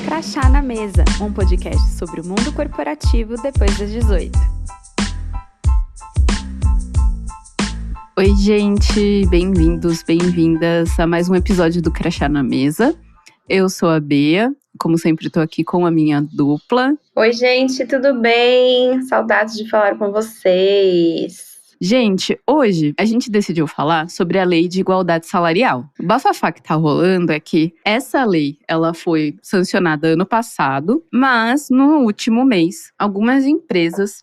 Crachá na Mesa, um podcast sobre o mundo corporativo depois das 18. Oi, gente! Bem-vindos, bem-vindas a mais um episódio do Crachá na Mesa. Eu sou a Bea, como sempre estou aqui com a minha dupla. Oi, gente, tudo bem? Saudades de falar com vocês. Gente, hoje a gente decidiu falar sobre a Lei de Igualdade Salarial. O bafafá que tá rolando é que essa lei, ela foi sancionada ano passado, mas no último mês, algumas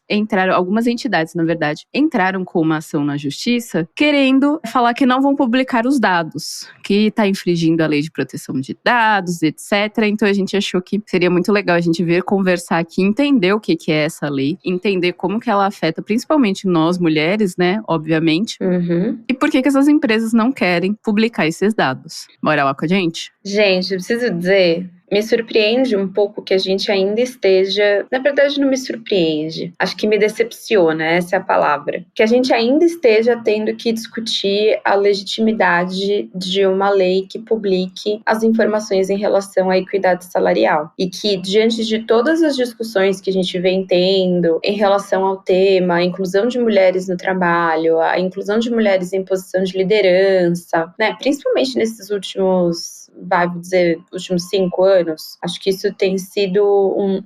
entidades, na verdade, entraram com uma ação na justiça querendo falar que não vão publicar os dados, que tá infringindo a Lei de Proteção de Dados, etc. Então a gente achou que seria muito legal a gente vir conversar aqui, entender o que é essa lei, entender como que ela afeta principalmente nós mulheres, né, obviamente. E por que essas empresas não querem publicar esses dados. Bora lá com a gente? Gente, eu preciso dizer, me surpreende um pouco que a gente ainda esteja... Na verdade, não me surpreende. Acho que me decepciona, essa é a palavra. Que a gente ainda esteja tendo que discutir a legitimidade de uma lei que publique as informações em relação à equidade salarial. E que, diante de todas as discussões que a gente vem tendo em relação ao tema, a inclusão de mulheres no trabalho, a inclusão de mulheres em posição de liderança, né, principalmente nesses últimos 5 anos, acho que isso tem sido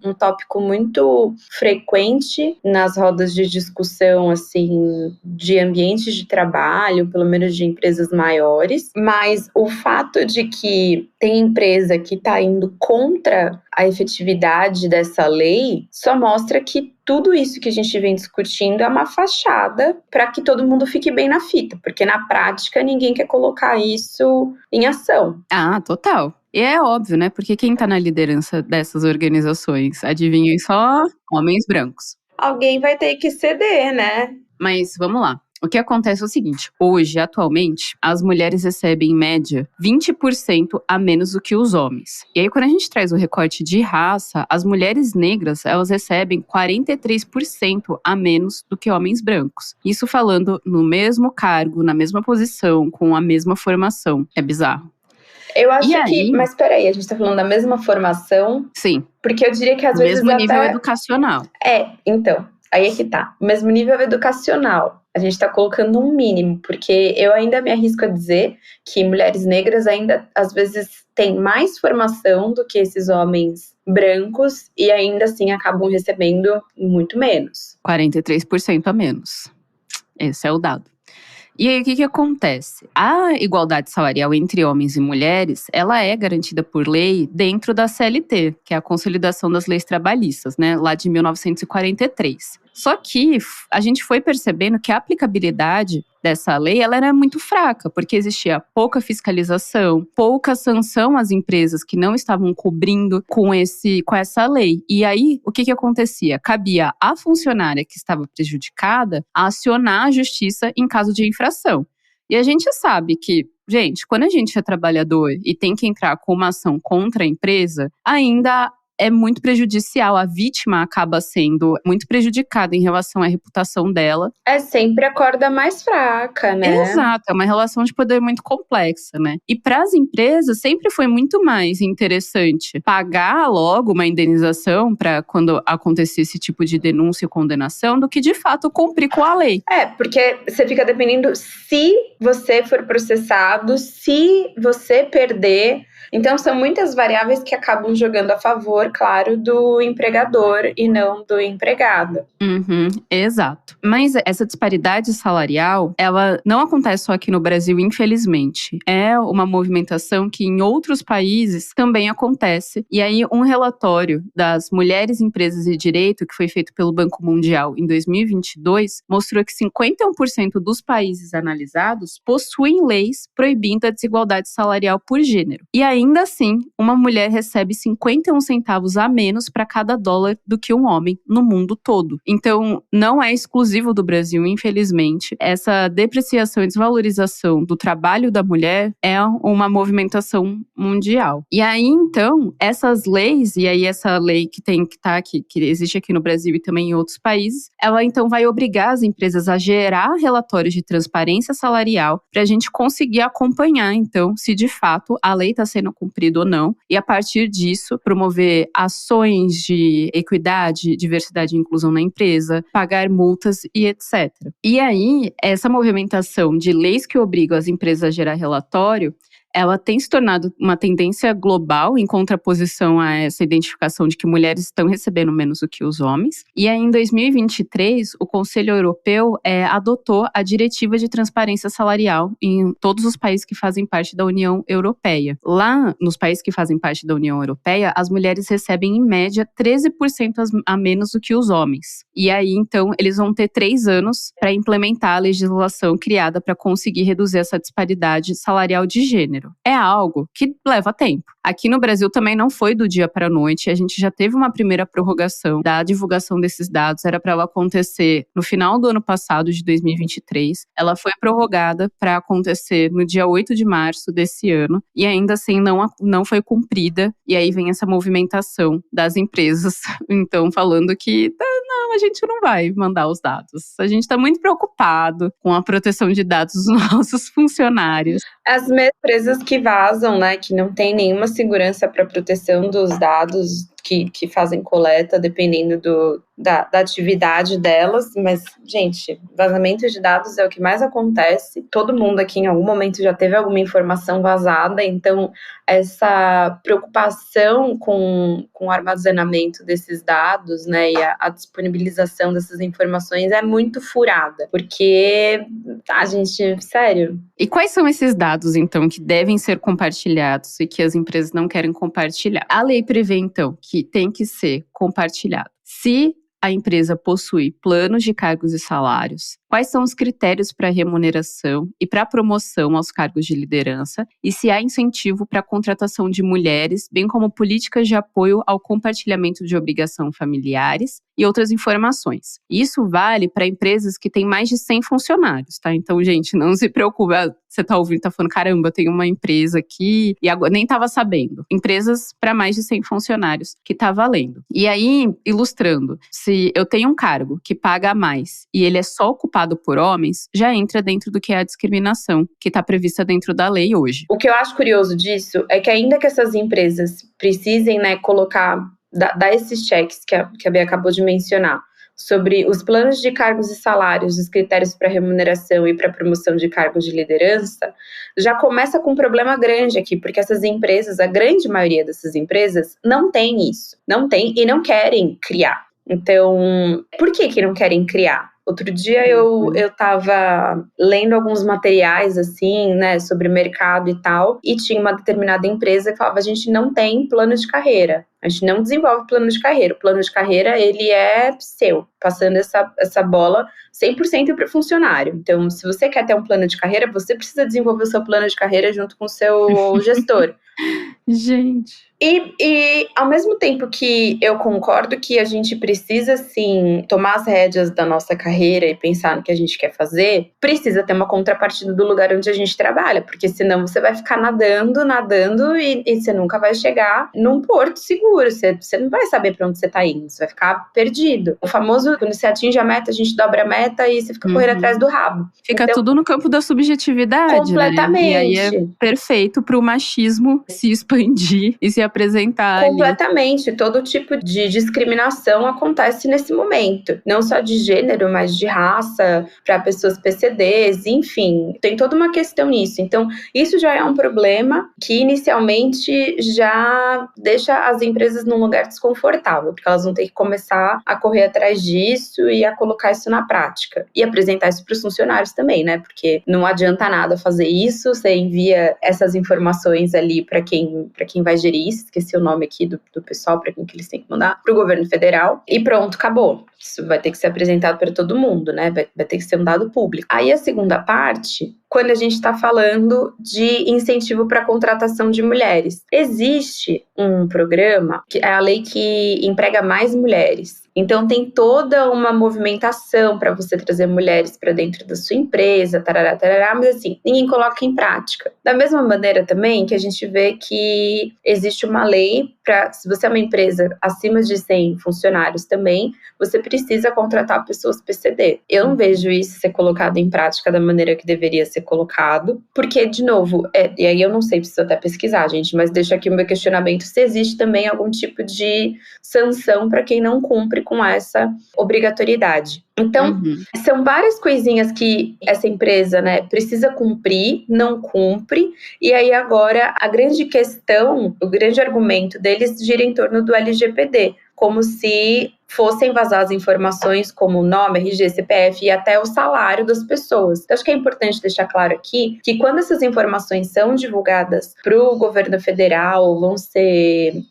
um tópico muito frequente nas rodas de discussão, assim, de ambientes de trabalho, pelo menos de empresas maiores, mas o fato de que tem empresa que está indo contra a efetividade dessa lei só mostra que tudo isso que a gente vem discutindo é uma fachada para que todo mundo fique bem na fita, porque na prática ninguém quer colocar isso em ação. Ah, total. E é óbvio, né? Porque quem tá na liderança dessas organizações? Adivinhem só, homens brancos. Alguém vai ter que ceder, né? Mas vamos lá. O que acontece é o seguinte, hoje, atualmente, as mulheres recebem, em média, 20% a menos do que os homens. E aí, quando a gente traz o recorte de raça, as mulheres negras, elas recebem 43% a menos do que homens brancos. Isso falando no mesmo cargo, na mesma posição, com a mesma formação. É bizarro. Eu acho que... Mas peraí, a gente tá falando da mesma formação? Sim. Porque eu diria que às vezes mesmo nível educacional. Então, aí é que tá. O mesmo nível educacional. A gente tá colocando um mínimo, porque eu ainda me arrisco a dizer que mulheres negras ainda, às vezes, têm mais formação do que esses homens brancos e ainda assim acabam recebendo muito menos. 43% a menos. Esse é o dado. E aí, o que acontece? A igualdade salarial entre homens e mulheres, ela é garantida por lei dentro da CLT, que é a Consolidação das Leis Trabalhistas, né, lá de 1943. Só que a gente foi percebendo que a aplicabilidade dessa lei, ela era muito fraca, porque existia pouca fiscalização, pouca sanção às empresas que não estavam cobrindo com essa lei. E aí, o que acontecia? Cabia à funcionária que estava prejudicada a acionar a justiça em caso de infração. E a gente sabe que, gente, quando a gente é trabalhador e tem que entrar com uma ação contra a empresa, ainda é muito prejudicial. A vítima acaba sendo muito prejudicada em relação à reputação dela. É sempre a corda mais fraca, né? Exato, é uma relação de poder muito complexa, né? E para as empresas sempre foi muito mais interessante pagar logo uma indenização para quando acontecer esse tipo de denúncia e condenação do que de fato cumprir com a lei. Porque você fica dependendo se você for processado, se você perder. Então, são muitas variáveis que acabam jogando a favor, claro, do empregador e não do empregado. Exato. Mas essa disparidade salarial, ela não acontece só aqui no Brasil, infelizmente. É uma movimentação que em outros países também acontece. E aí, um relatório das Mulheres, Empresas e Direito, que foi feito pelo Banco Mundial em 2022, mostrou que 51% dos países analisados possuem leis proibindo a desigualdade salarial por gênero. E ainda assim, uma mulher recebe 51 centavos centavos a menos para cada dólar do que um homem no mundo todo. Então, não é exclusivo do Brasil, infelizmente. Essa depreciação e desvalorização do trabalho da mulher é uma movimentação mundial. E aí, então, essas leis, e aí essa lei que tem que estar aqui, que existe aqui no Brasil e também em outros países, ela então vai obrigar as empresas a gerar relatórios de transparência salarial para a gente conseguir acompanhar, então, se de fato a lei está sendo cumprida ou não, e a partir disso, promover ações de equidade, diversidade e inclusão na empresa, pagar multas e etc. E aí, essa movimentação de leis que obrigam as empresas a gerar relatório, ela tem se tornado uma tendência global em contraposição a essa identificação de que mulheres estão recebendo menos do que os homens. E aí, em 2023, o Conselho Europeu adotou a Diretiva de Transparência Salarial em todos os países que fazem parte da União Europeia. Lá, nos países que fazem parte da União Europeia, as mulheres recebem, em média, 13% a menos do que os homens. E aí, então, eles vão ter 3 anos para implementar a legislação criada para conseguir reduzir essa disparidade salarial de gênero. É algo que leva tempo. Aqui no Brasil também não foi do dia para a noite. A gente já teve uma primeira prorrogação da divulgação desses dados. Era para ela acontecer no final do ano passado, de 2023. Ela foi prorrogada para acontecer no dia 8 de março desse ano. E ainda assim não foi cumprida. E aí vem essa movimentação das empresas, então, falando que não, a gente não vai mandar os dados. A gente está muito preocupado com a proteção de dados dos nossos funcionários. As empresas que vazam, né, que não tem nenhuma segurança para proteção dos dados que fazem coleta, dependendo da atividade delas. Mas, gente, vazamento de dados é o que mais acontece. Todo mundo aqui em algum momento já teve alguma informação vazada, então essa preocupação com o armazenamento desses dados, né, e a disponibilização dessas informações é muito furada, porque, gente, sério. E quais são esses dados, então, que devem ser compartilhados e que as empresas não querem compartilhar? A lei prevê, então, que tem que ser compartilhado. Se a empresa possui planos de cargos e salários, quais são os critérios para remuneração e para promoção aos cargos de liderança e se há incentivo para a contratação de mulheres, bem como políticas de apoio ao compartilhamento de obrigações familiares e outras informações. Isso vale para empresas que têm mais de 100 funcionários, tá? Então, gente, não se preocupe. Você tá ouvindo, tá falando, caramba, eu tenho uma empresa aqui e agora nem estava sabendo. Empresas para mais de 100 funcionários que tá valendo. E aí, ilustrando, se eu tenho um cargo que paga mais e ele é só ocupado por homens, já entra dentro do que é a discriminação, que está prevista dentro da lei hoje. O que eu acho curioso disso é que ainda que essas empresas precisem, né, colocar, dar esses cheques que a Bia acabou de mencionar, sobre os planos de cargos e salários, os critérios para remuneração e para promoção de cargos de liderança, já começa com um problema grande aqui, porque essas empresas, a grande maioria dessas empresas, não tem isso. Não tem e não querem criar. Então, por que não querem criar? Outro dia eu tava lendo alguns materiais, assim, né, sobre mercado e tal, e tinha uma determinada empresa que falava, a gente não tem plano de carreira, a gente não desenvolve plano de carreira, o plano de carreira, ele é seu, passando essa bola 100% para o funcionário. Então, se você quer ter um plano de carreira, você precisa desenvolver o seu plano de carreira junto com o seu gestor. Gente... E ao mesmo tempo que eu concordo que a gente precisa, sim, tomar as rédeas da nossa carreira e pensar no que a gente quer fazer, precisa ter uma contrapartida do lugar onde a gente trabalha, porque senão você vai ficar nadando e você nunca vai chegar num porto seguro, você não vai saber para onde você está indo, você vai ficar perdido. O famoso, quando você atinge a meta, a gente dobra a meta e você fica correndo atrás do rabo. Fica então, tudo no campo da subjetividade, completamente. Né? E aí é perfeito para o machismo se expandir e se apresentar completamente. Ali. Todo tipo de discriminação acontece nesse momento. Não só de gênero, mas de raça, para pessoas PCDs, enfim. Tem toda uma questão nisso. Então, isso já é um problema que inicialmente já deixa as empresas num lugar desconfortável, porque elas vão ter que começar a correr atrás disso e a colocar isso na prática. E apresentar isso para os funcionários também, né? Porque não adianta nada fazer isso, você envia essas informações ali para quem vai gerir isso, esqueci o nome aqui do pessoal, para quem que eles têm que mandar, para o governo federal, e pronto, acabou. Isso vai ter que ser apresentado para todo mundo, né? Vai ter que ser um dado público. Aí a segunda parte quando a gente está falando de incentivo para a contratação de mulheres. Existe um programa, que é a lei que emprega mais mulheres. Então, tem toda uma movimentação para você trazer mulheres para dentro da sua empresa, tarará, tarará, mas assim, ninguém coloca em prática. Da mesma maneira também que a gente vê que existe uma lei para, se você é uma empresa acima de 100 funcionários também, você precisa contratar pessoas PCD. Eu não vejo isso ser colocado em prática da maneira que deveria ser colocado, porque, de novo, e aí eu não sei, preciso até pesquisar, gente, mas deixo aqui o meu questionamento se existe também algum tipo de sanção para quem não cumpre com essa obrigatoriedade. Então, são várias coisinhas que essa empresa, né, precisa cumprir, não cumpre, e aí agora a grande questão, o grande argumento deles gira em torno do LGPD, como se fossem vazar as informações como nome, RG, CPF e até o salário das pessoas. Então, acho que é importante deixar claro aqui que quando essas informações são divulgadas para o governo federal, vão ser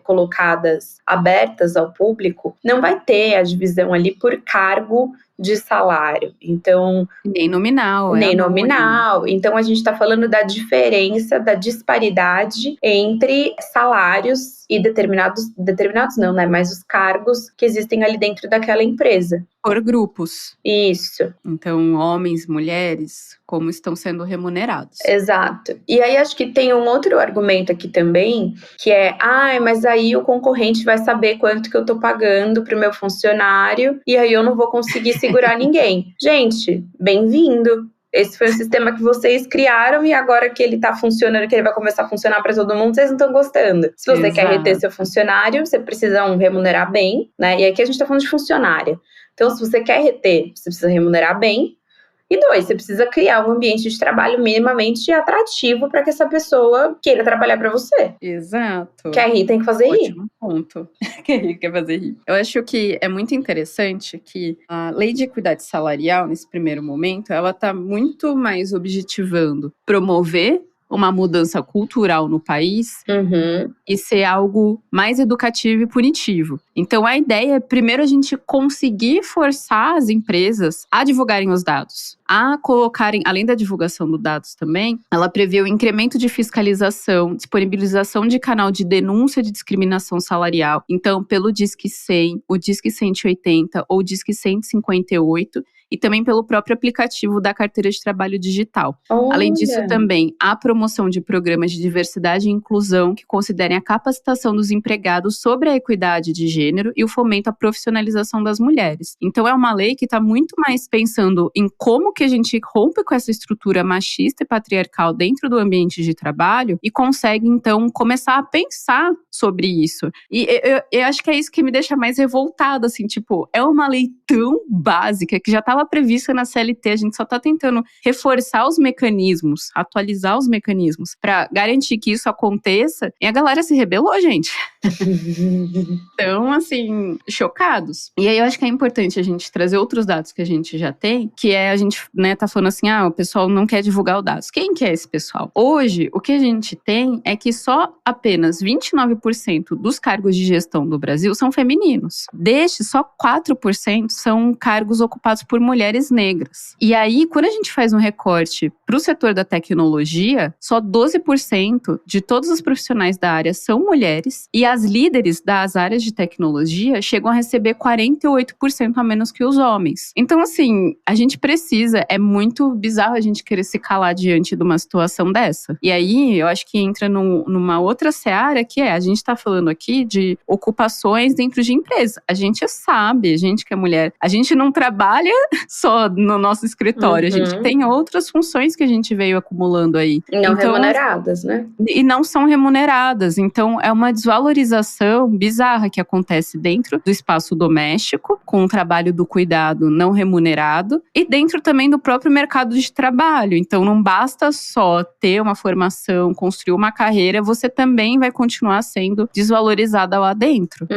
colocadas abertas ao público, não vai ter a divisão ali por cargo de salário. Então, nem nominal. Nem nominal. Então, a gente está falando da diferença, da disparidade entre salários e determinados não, né? Mas os cargos que existem ali dentro daquela empresa. Por grupos. Isso. Então, homens, mulheres, como estão sendo remunerados. Exato. E aí, acho que tem um outro argumento aqui também, que é, mas aí o concorrente vai saber quanto que eu tô pagando pro meu funcionário, e aí eu não vou conseguir segurar ninguém. Gente, bem-vindo. Esse foi um sistema que vocês criaram e agora que ele tá funcionando, que ele vai começar a funcionar para todo mundo, vocês não estão gostando. Se você quer reter seu funcionário, você precisa remunerar bem, né? E aqui a gente tá falando de funcionária. Então, se você quer reter, você precisa remunerar bem. E 2, você precisa criar um ambiente de trabalho minimamente atrativo para que essa pessoa queira trabalhar para você. Exato. Quer rir, tem que fazer rir. Ótimo ponto. Quer rir, quer fazer rir. Eu acho que é muito interessante que a lei de equidade salarial, nesse primeiro momento, ela está muito mais objetivando promover uma mudança cultural no país e ser algo mais educativo e punitivo. Então, a ideia é, primeiro, a gente conseguir forçar as empresas a divulgarem os dados, a colocarem, além da divulgação dos dados também, ela prevê o incremento de fiscalização, disponibilização de canal de denúncia de discriminação salarial. Então, pelo Disque 100, o Disque 180 ou o Disque 158, e também pelo próprio aplicativo da carteira de trabalho digital. Olha. Além disso, também a promoção de programas de diversidade e inclusão que considerem a capacitação dos empregados sobre a equidade de gênero e o fomento à profissionalização das mulheres. Então, é uma lei que está muito mais pensando em como que a gente rompe com essa estrutura machista e patriarcal dentro do ambiente de trabalho e consegue, então, começar a pensar sobre isso. E eu acho que é isso que me deixa mais revoltada, assim, tipo, é uma lei tão básica que já estava prevista na CLT, a gente só está tentando reforçar os mecanismos, atualizar os mecanismos para garantir que isso aconteça, e a galera se rebelou, gente. Então, assim, chocados. E aí eu acho que é importante a gente trazer outros dados que a gente já tem, que é a gente, né, tá falando assim, o pessoal não quer divulgar os dados. Quem que é esse pessoal? Hoje, o que a gente tem é que só apenas 29% dos cargos de gestão do Brasil são femininos. Destes, só 4% são cargos ocupados por mulheres negras. E aí, quando a gente faz um recorte para o setor da tecnologia, só 12% de todos os profissionais da área são mulheres, e as líderes das áreas de tecnologia chegam a receber 48% a menos que os homens. Então, assim, a gente precisa, é muito bizarro a gente querer se calar diante de uma situação dessa. E aí, eu acho que entra numa outra seara, que a gente tá falando aqui de ocupações dentro de empresas. A gente sabe, a gente que é mulher, a gente não trabalha só no nosso escritório, a gente tem outras funções que a gente veio acumulando aí. Não remuneradas, né? E não são remuneradas. Então, é uma desvalorização bizarra que acontece dentro do espaço doméstico, com o trabalho do cuidado não remunerado, e dentro também do próprio mercado de trabalho. Então, não basta só ter uma formação, construir uma carreira, você também vai continuar sendo desvalorizada lá dentro.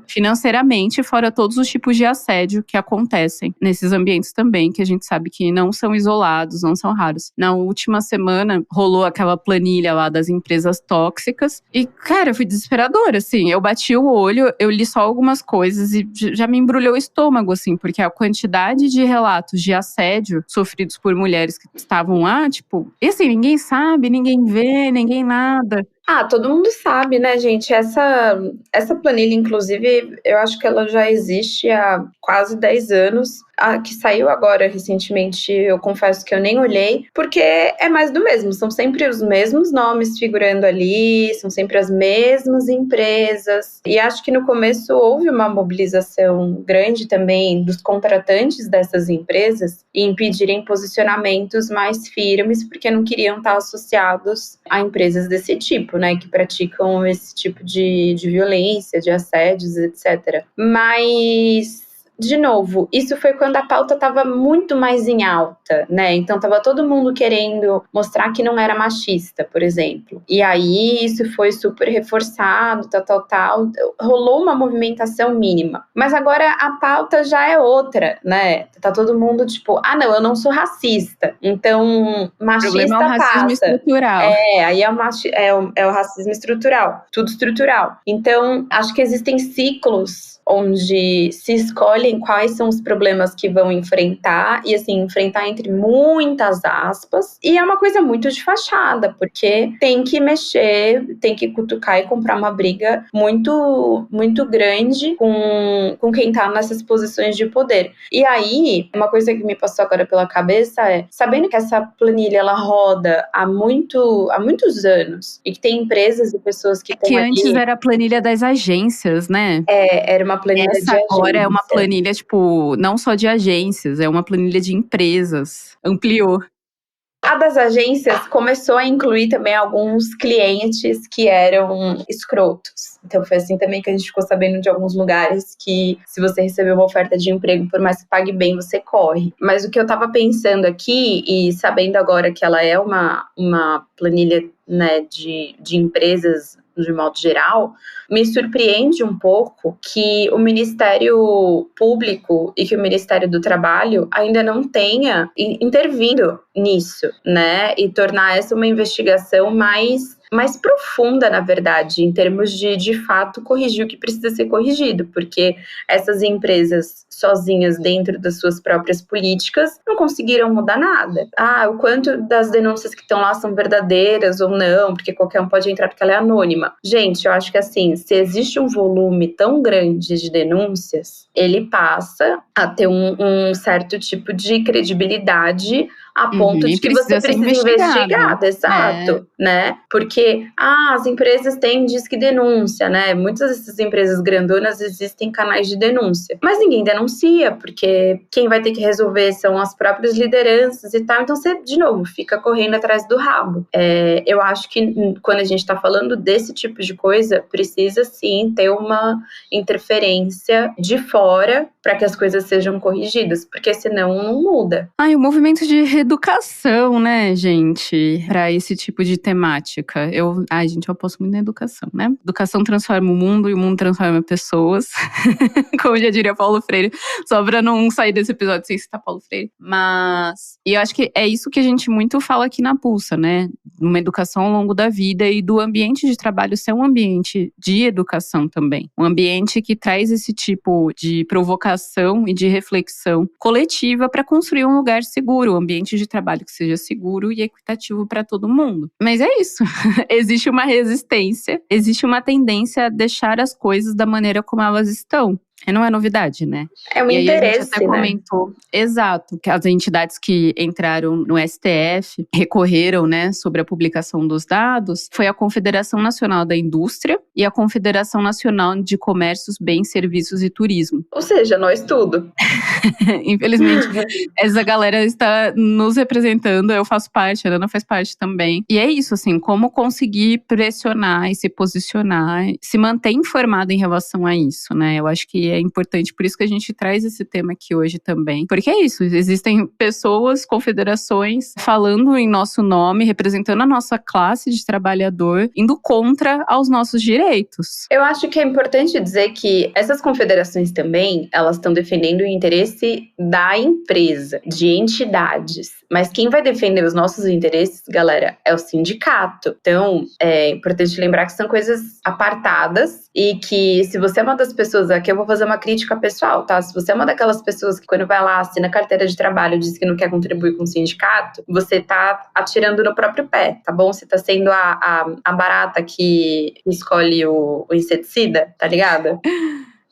Financeiramente, fora todos os tipos de assédio que acontecem nesses ambientes também, que a gente sabe que não são isolados, não são raros. Na última semana, rolou aquela planilha lá das empresas tóxicas e, cara, foi desesperador, assim. Eu bati o olho, eu li só algumas coisas e já me embrulhou o estômago, assim, porque a quantidade de relatos de assédio sofridos por mulheres que estavam lá, tipo, e assim, ninguém sabe, ninguém vê, ninguém nada. Todo mundo sabe, né, gente? Essa planilha, inclusive, eu acho que ela já existe há quase 10 anos. A que saiu agora recentemente, eu confesso que eu nem olhei, porque é mais do mesmo. São sempre os mesmos nomes figurando ali, são sempre as mesmas empresas. E acho que no começo houve uma mobilização grande também dos contratantes dessas empresas em impedirem posicionamentos mais firmes, porque não queriam estar associados a empresas desse tipo, né, que praticam esse tipo de violência, de assédios, etc. Mas, de novo, isso foi quando a pauta estava muito mais em alta, né? Então estava todo mundo querendo mostrar que não era machista, por exemplo. E aí isso foi super reforçado, tal. Rolou uma movimentação mínima. Mas agora a pauta já é outra, né? Tá todo mundo tipo, não, eu não sou racista. Então, machista O problema é o racismo passa. estrutural. Aí é o racismo estrutural, tudo estrutural. Então, acho que existem ciclos onde se escolhem quais são os problemas que vão enfrentar, e assim, enfrentar entre muitas aspas, e é uma coisa muito de fachada, porque tem que mexer, tem que cutucar e comprar uma briga muito, muito grande com quem tá nessas posições de poder. E aí, uma coisa que me passou agora pela cabeça é, sabendo que essa planilha, ela roda há muitos anos, e que tem empresas e pessoas que estão Que ali... antes era a planilha das agências, né? Era uma planilha de agência. Agora é uma planilha, tipo, não só de agências, é uma planilha de empresas. Ampliou. A das agências começou a incluir também alguns clientes que eram escrotos. Então foi assim também que a gente ficou sabendo de alguns lugares que, se você receber uma oferta de emprego, por mais que pague bem, você corre. Mas o que eu tava pensando aqui, e sabendo agora que ela é uma planilha, né, de empresas de modo geral, me surpreende um pouco que o Ministério Público e que o Ministério do Trabalho ainda não tenha intervindo nisso, né? E tornar essa uma investigação mais profunda, na verdade, em termos de fato corrigir o que precisa ser corrigido, porque essas empresas sozinhas dentro das suas próprias políticas não conseguiram mudar nada. O quanto das denúncias que estão lá são verdadeiras ou não, porque qualquer um pode entrar porque ela é anônima. Gente, eu acho que assim, se existe um volume tão grande de denúncias, ele passa a ter um certo tipo de credibilidade a ponto de que você precisa investigar, exato, né? Porque, as empresas têm disque denúncia, né? Muitas dessas empresas grandonas existem canais de denúncia, mas ninguém denuncia, porque quem vai ter que resolver são as próprias lideranças e tal, então você, de novo, fica correndo atrás do rabo. Eu acho que quando a gente tá falando desse tipo de coisa, precisa sim ter uma interferência de fora para que as coisas sejam corrigidas, porque senão não muda. O movimento de educação, né, gente, para esse tipo de temática. Eu aposto muito na educação, né? Educação transforma o mundo e o mundo transforma pessoas. Como já diria Paulo Freire, só pra não sair desse episódio sem citar Paulo Freire. E eu acho que é isso que a gente muito fala aqui na Pulsa, né? Uma educação ao longo da vida e do ambiente de trabalho ser um ambiente de educação também. Um ambiente que traz esse tipo de provocação e de reflexão coletiva para construir um lugar seguro, um ambiente de trabalho que seja seguro e equitativo para todo mundo. Mas é isso. Existe uma resistência, existe uma tendência a deixar as coisas da maneira como elas estão. Não é novidade, né? É um interesse, a gente até comentou, exato, que as entidades que entraram no STF recorreram, né, sobre a publicação dos dados, foi a Confederação Nacional da Indústria e a Confederação Nacional de Comércios, Bens, Serviços e Turismo. Ou seja, nós tudo. Infelizmente, essa galera está nos representando, eu faço parte, a Ana faz parte também. E é isso, assim, como conseguir pressionar e se posicionar, se manter informado em relação a isso, né? Eu acho que é importante, por isso que a gente traz esse tema aqui hoje também. Porque é isso, existem pessoas, confederações, falando em nosso nome, representando a nossa classe de trabalhador, indo contra aos nossos direitos. Eu acho que é importante dizer que essas confederações também, elas estão defendendo o interesse da empresa, de entidades. Mas quem vai defender os nossos interesses, galera, é o sindicato. Então, é importante lembrar que são coisas apartadas e que, se você é uma das pessoas, aqui eu vou fazer uma crítica pessoal, tá? Se você é uma daquelas pessoas que quando vai lá, assina carteira de trabalho, diz que não quer contribuir com o sindicato, você tá atirando no próprio pé, tá bom? Você tá sendo a barata que escolhe o inseticida, tá ligado?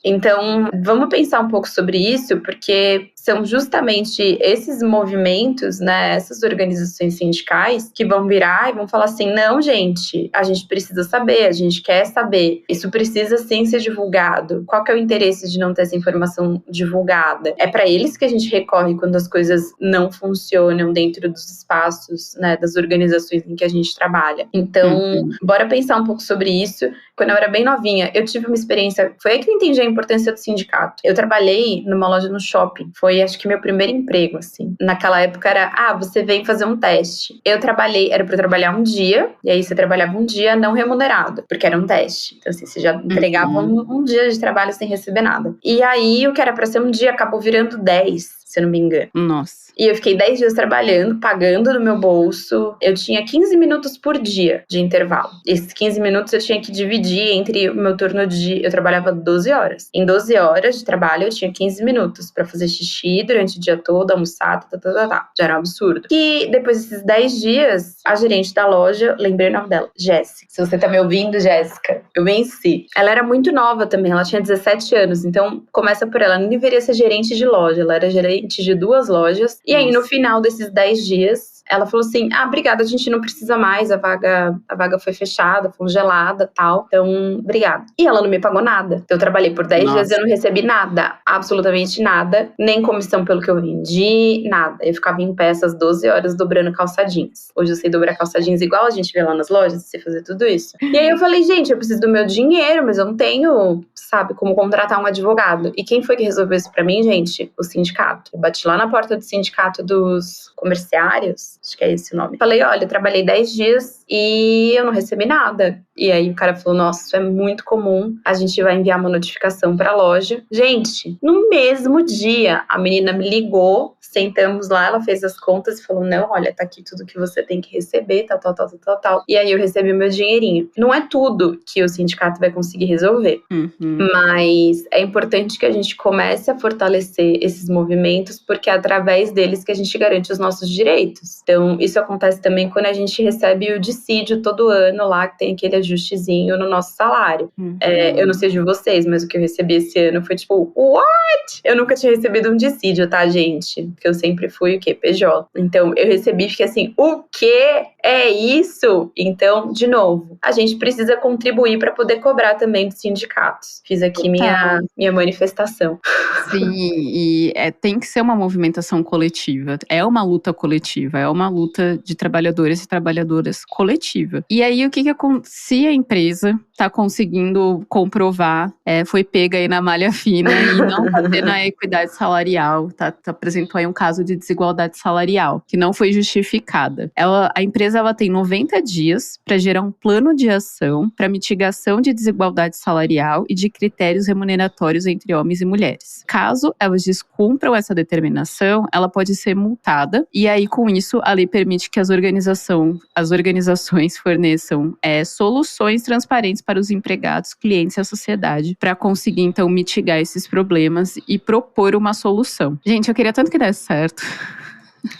Então, vamos pensar um pouco sobre isso, porque são justamente esses movimentos, né, essas organizações sindicais que vão virar e vão falar assim, não, gente, a gente precisa saber, a gente quer saber, isso precisa sim ser divulgado. Qual que é o interesse de não ter essa informação divulgada? É para eles que a gente recorre quando as coisas não funcionam dentro dos espaços, né, das organizações em que a gente trabalha. Então, bora pensar um pouco sobre isso. Quando eu era bem novinha, eu tive uma experiência, foi aí que eu entendi a importância do sindicato. Eu trabalhei numa loja no shopping, foi acho que meu primeiro emprego, assim. Naquela época era, você vem fazer um teste. Era pra eu trabalhar um dia, e aí você trabalhava um dia não remunerado, porque era um teste. Então assim, você já entregava um dia de trabalho sem receber nada. E aí, o que era pra ser um dia, acabou virando 10, se eu não me engano. Nossa. E eu fiquei 10 dias trabalhando, pagando do meu bolso. Eu tinha 15 minutos por dia de intervalo. Esses 15 minutos eu tinha que dividir entre o meu turno de... Eu trabalhava 12 horas. Em 12 horas de trabalho, eu tinha 15 minutos pra fazer xixi durante o dia todo, almoçar, Já era um absurdo. E depois desses 10 dias, a gerente da loja, lembrei o nome dela, Jéssica. Se você tá me ouvindo, Jéssica, eu venci. Ela era muito nova também, ela tinha 17 anos. Então, começa por ela. Não deveria ser gerente de loja, ela era gerente de 2 lojas. E aí, no final desses 10 dias, ela falou assim, obrigada, a gente não precisa mais, a vaga foi fechada, congelada, tal, então, obrigada. E ela não me pagou nada. Então, eu trabalhei por 10 dias e eu não recebi nada, absolutamente nada, nem comissão pelo que eu vendi, nada. Eu ficava em pé essas 12 horas dobrando calçadinhas. Hoje eu sei dobrar calçadinhas igual a gente vê lá nas lojas, sei fazer tudo isso. E aí eu falei, gente, eu preciso do meu dinheiro, mas eu não tenho, sabe, como contratar um advogado. E quem foi que resolveu isso pra mim, gente? O sindicato. Eu bati lá na porta do sindicato dos comerciários, acho que é esse o nome. Falei, olha, eu trabalhei 10 dias e eu não recebi nada. E aí o cara falou, nossa, isso é muito comum, a gente vai enviar uma notificação pra loja. Gente, no mesmo dia, a menina me ligou, sentamos lá, ela fez as contas e falou, não, olha, tá aqui tudo que você tem que receber, tal. E aí eu recebi o meu dinheirinho. Não é tudo que o sindicato vai conseguir resolver, mas é importante que a gente comece a fortalecer esses movimentos, porque é através deles que a gente garante os nossos direitos. Então, isso acontece também quando a gente recebe o dissídio todo ano lá, que tem aquele ajustezinho no nosso salário. Eu não sei de vocês, mas o que eu recebi esse ano foi tipo, what? Eu nunca tinha recebido um dissídio, tá, gente? Porque eu sempre fui o quê? PJ. Então, eu recebi e fiquei assim, o quê? É isso? Então, de novo, a gente precisa contribuir para poder cobrar também dos sindicatos. Fiz aqui minha manifestação. Sim, e tem que ser uma movimentação coletiva. É uma luta coletiva, é uma luta de trabalhadores e trabalhadoras coletiva. E aí, o que se a empresa tá conseguindo comprovar, foi pega aí na malha fina e não tá tendo a equidade salarial, apresentou aí um caso de desigualdade salarial, que não foi justificada. A empresa tem 90 dias para gerar um plano de ação para mitigação de desigualdade salarial e de critérios remuneratórios entre homens e mulheres. Caso elas descumpram essa determinação, ela pode ser multada, e aí com isso a lei permite que as organizações forneçam soluções transparentes para os empregados, clientes e a sociedade, para conseguir então mitigar esses problemas e propor uma solução. Gente, eu queria tanto que desse certo.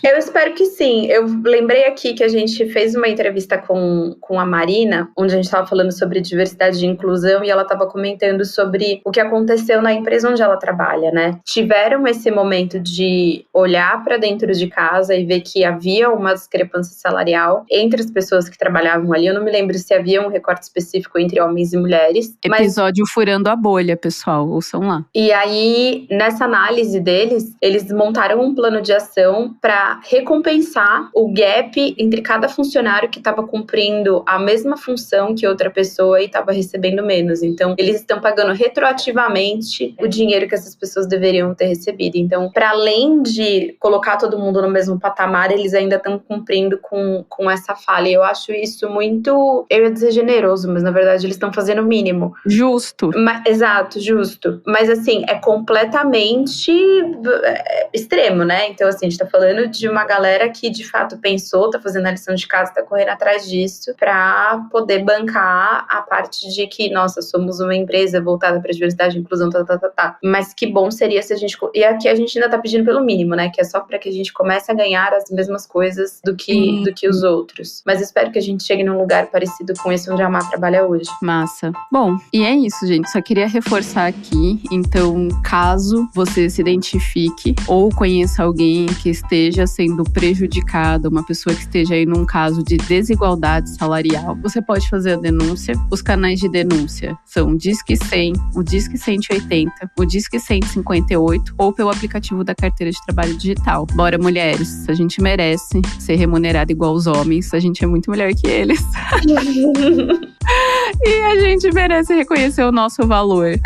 Eu espero que sim. Eu lembrei aqui que a gente fez uma entrevista com a Marina, onde a gente estava falando sobre diversidade e inclusão, e ela estava comentando sobre o que aconteceu na empresa onde ela trabalha, né? Tiveram esse momento de olhar para dentro de casa e ver que havia uma discrepância salarial entre as pessoas que trabalhavam ali. Eu não me lembro se havia um recorte específico entre homens e mulheres. Episódio Furando a Bolha, pessoal, ouçam lá. E aí, nessa análise deles, eles montaram um plano de ação para recompensar o gap entre cada funcionário que estava cumprindo a mesma função que outra pessoa e estava recebendo menos. Então, eles estão pagando retroativamente o dinheiro que essas pessoas deveriam ter recebido. Então, para além de colocar todo mundo no mesmo patamar, eles ainda estão cumprindo com essa falha. Eu acho isso muito, eu ia dizer generoso, mas na verdade eles estão fazendo o mínimo. Justo. Exato, justo. Mas assim, é completamente extremo, né? Então, assim, a gente tá falando precisando de uma galera que de fato pensou, tá fazendo a lição de casa, tá correndo atrás disso pra poder bancar a parte de que, nossa, somos uma empresa voltada pra diversidade e inclusão, Mas que bom seria se a gente... E aqui a gente ainda tá pedindo pelo mínimo, né? Que é só pra que a gente comece a ganhar as mesmas coisas do que os outros. Mas espero que a gente chegue num lugar parecido com esse onde a Má trabalha hoje. Massa. Bom, e é isso, gente. Só queria reforçar aqui. Então, caso você se identifique ou conheça alguém que esteja sendo prejudicado, uma pessoa que esteja aí num caso de desigualdade salarial, você pode fazer a denúncia. Os canais de denúncia são o Disque 100, o Disque 180, o Disque 158 ou pelo aplicativo da Carteira de Trabalho Digital. Bora, mulheres. A gente merece ser remunerada igual os homens. A gente é muito melhor que eles. E a gente merece reconhecer o nosso valor.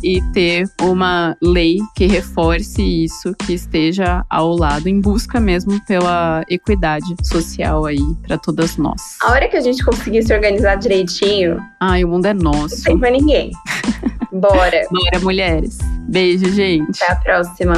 E ter uma lei que reforce isso, que esteja ao lado, em busca mesmo pela equidade social aí pra todas nós. A hora que a gente conseguir se organizar direitinho... Ai, o mundo é nosso. Não tem pra ninguém. Bora. Bora, mulheres. Beijo, gente. Até a próxima.